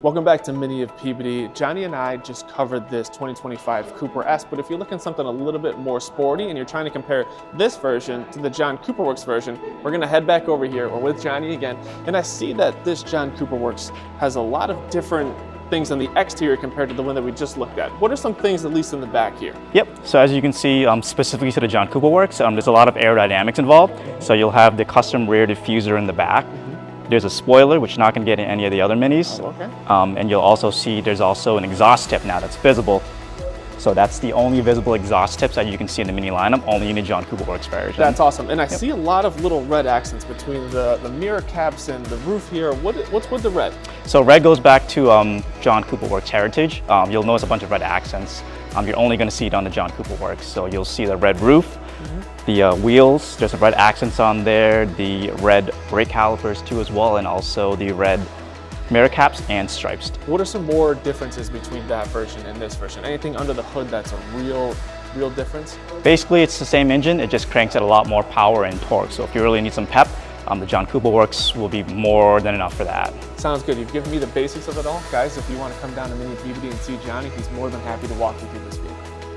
Welcome back to Mini of Peabody. Johnny and I just covered this 2025 Cooper S, but if you're looking something a little bit more sporty and you're trying to compare this version to the John Cooper Works version, we're gonna head back over here. We're with Johnny again, and I see that this John Cooper Works has a lot of different things on the exterior compared to the one that we just looked at. What are some things, at least in the back here? Yep, so as you can see, specifically to the John Cooper Works, there's a lot of aerodynamics involved. So you'll have the custom rear diffuser in the back. There's a spoiler, which you're not going to get in any of the other Minis. Oh, okay. And you'll also see there's also an exhaust tip now that's visible. So that's the only visible exhaust tips that you can see in the Mini lineup, only in the John Cooper Works version. That's awesome. And I see a lot of little red accents between the mirror caps and the roof here. What's with the red? So red goes back to John Cooper Works heritage. You'll notice a bunch of red accents. You're only going to see it on the John Cooper Works. So you'll see the red roof, the wheels, there's some red accents on there, the red brake calipers too as well, and also the red mirror caps and stripes. What are some more differences between that version and this version? Anything under the hood that's a real difference? Basically, it's the same engine, it just cranks at a lot more power and torque. So if you really need some pep, the John Cooper Works will be more than enough for that. Sounds good. You've given me the basics of it all. Guys, if you want to come down to Mini Peabody and see Johnny, he's more than happy to walk you through this vehicle.